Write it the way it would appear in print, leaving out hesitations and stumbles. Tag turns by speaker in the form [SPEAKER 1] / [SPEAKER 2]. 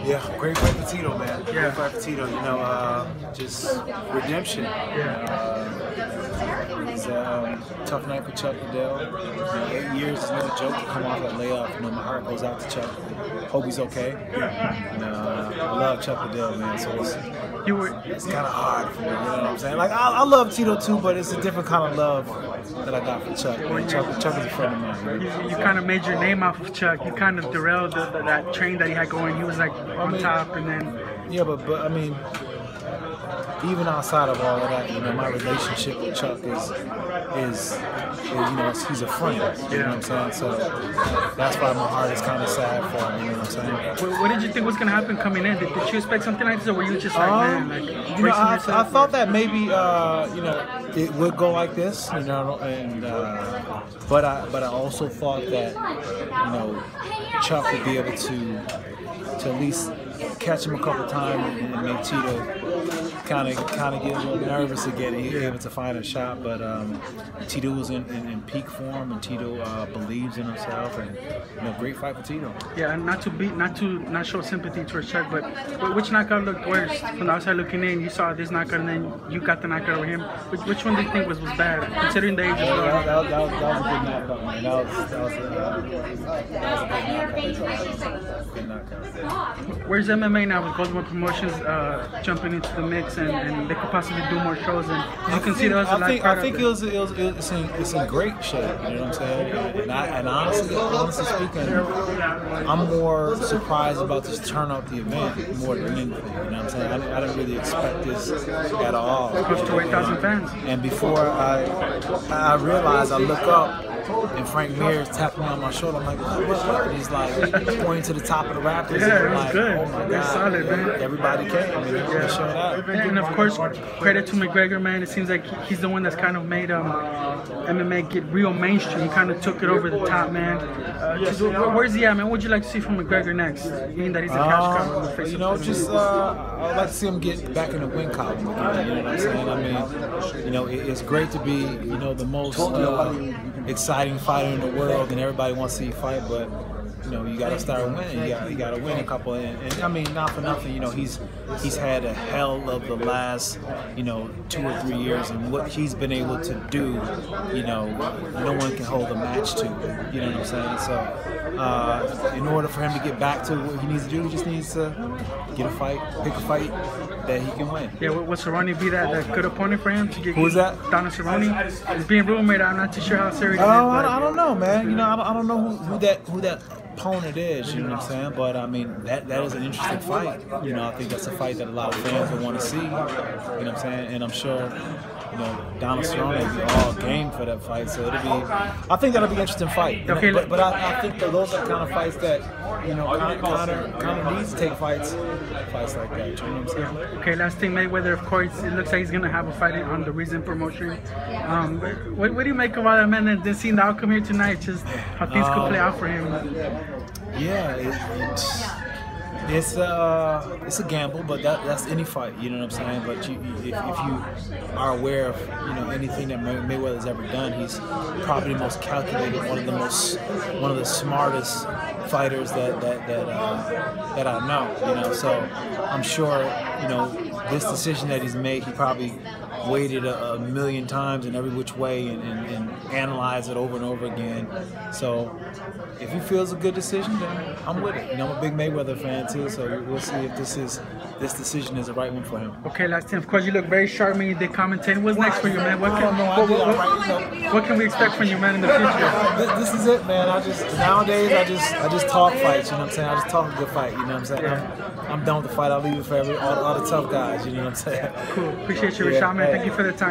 [SPEAKER 1] Yeah, great fight for Tito, man.
[SPEAKER 2] Yeah.
[SPEAKER 1] Great fight for Tito. You know, just redemption. It was a tough night for Chuck Liddell. 8 years is no joke to come off that layoff. You know, my heart goes out to Chuck. Hope he's okay. And, I love Chuck Liddell, man. So it's kind of hard for me. You know what I'm saying? Like I love Tito too, but it's a different kind of love that I got for Chuck. Chuck is a friend of mine.
[SPEAKER 2] You kind of made your name off of Chuck. You kind of derailed that train that he had going. He was like on top, and then
[SPEAKER 1] yeah, but I mean, even outside of all of that, you know, my relationship with Chuck is you know, he's a friend. You know what I'm saying? So that's why my heart is kind of sad for him. You know what I'm saying?
[SPEAKER 2] What did you think was gonna happen coming in? Did you expect something like this, or were you just like, man, like,
[SPEAKER 1] you know, I thought that maybe you know, it would go like this, you know, and but I also thought that, you know, Chuck would be able to at least catch him a couple times and make Tito kind of get a little nervous again. He was able to find a shot, but Tito was in peak form, and Tito believes in himself, and you know, great fight for Tito.
[SPEAKER 2] Yeah, and not show sympathy towards Chuck, but which knockout looked worse? From the outside looking in, you saw this knockout, and then you got the knockout over him. Which one do you think was bad, considering the age as well?
[SPEAKER 1] That was a good knockout, man. That was a good knockout.
[SPEAKER 2] Where's MMA now with Golden Promotions jumping into the mix, and they could possibly do more shows? And you can see those.
[SPEAKER 1] I think it's in great shape. You know what I'm saying? And honestly speaking, I'm more surprised about this turnout the event more than anything. You know what I'm saying? I didn't really expect this at all.
[SPEAKER 2] Close to 8,000 fans.
[SPEAKER 1] And before I realized, I look up, and Frank Mir is tapping me on my shoulder. I'm like, what? And he's like pointing to the top of the Raptors.
[SPEAKER 2] Yeah, it was
[SPEAKER 1] like,
[SPEAKER 2] good.
[SPEAKER 1] Oh my
[SPEAKER 2] They're
[SPEAKER 1] God.
[SPEAKER 2] solid, man.
[SPEAKER 1] Everybody came. They showed up.
[SPEAKER 2] And of course, credit to McGregor, man. It seems like he's the one that's kind of made MMA get real mainstream. He kind of took it over the top, man. Where's he at, man? What would you like to see from McGregor next? Being that he's a cash cow in the face.
[SPEAKER 1] You know, just I'd like to see him get back in the win column again. You know what I'm saying? I mean, you know, it's great to be, you know, the most exciting fighter in the world, and everybody wants to see you fight, but you know, you got to start winning. You got to win a couple. And I mean, not for nothing. You know, he's had a hell of the last, you know, 2 or 3 years, and what he's been able to do, you know, no one can hold a match to. You know what I'm saying? So, in order for him to get back to what he needs to do, he just needs to get a fight, pick a fight that he can win.
[SPEAKER 2] Yeah, would Cerrone be that good opponent for him to get?
[SPEAKER 1] Who is that?
[SPEAKER 2] Donald Cerrone. It's being rumored. I'm not too sure how serious.
[SPEAKER 1] I don't know, man. You know, I don't know who that opponent is, you know what I'm saying? But I mean, that is an interesting fight. You know, I think that's a fight that a lot of fans will want to see. You know what I'm saying? And I'm sure, you know, Donald Cerrone will be all game for that fight. So I think that'll be an interesting fight.
[SPEAKER 2] Okay,
[SPEAKER 1] but I think that those are the kind of fights that, you know, Conor needs to take fights like that. You know what I'm saying?
[SPEAKER 2] Okay, last thing, Mayweather, of course, it looks like he's gonna have a fight on the Reason promotion. What do you make of all that, man? And then seeing the outcome here tonight, just how things could play out for him.
[SPEAKER 1] Yeah, it's a gamble, but that's any fight. You know what I'm saying? But if you are aware of, you know, anything that Mayweather's ever done, he's probably the most calculated, one of the smartest fighters that I know. You know, so I'm sure, you know, this decision that he's made, he probably waited a million times in every which way and analyzed it over and over again. So if he feels a good decision, then I'm with it. You know, I'm a big Mayweather fan too, so we'll see if this decision is the right one for him.
[SPEAKER 2] Okay, last thing. Of course, you look very sharp when you did commentating. What's next for you, man? What can we expect from you, man, in the future?
[SPEAKER 1] This is it, man. Nowadays I just talk fights. You know what I'm saying? I just talk a good fight. You know what I'm saying? I'm done with the fight. I'll leave it for all the tough guys. You know what I'm saying?
[SPEAKER 2] Cool. Appreciate you, Rashad, man. Thank you for the time.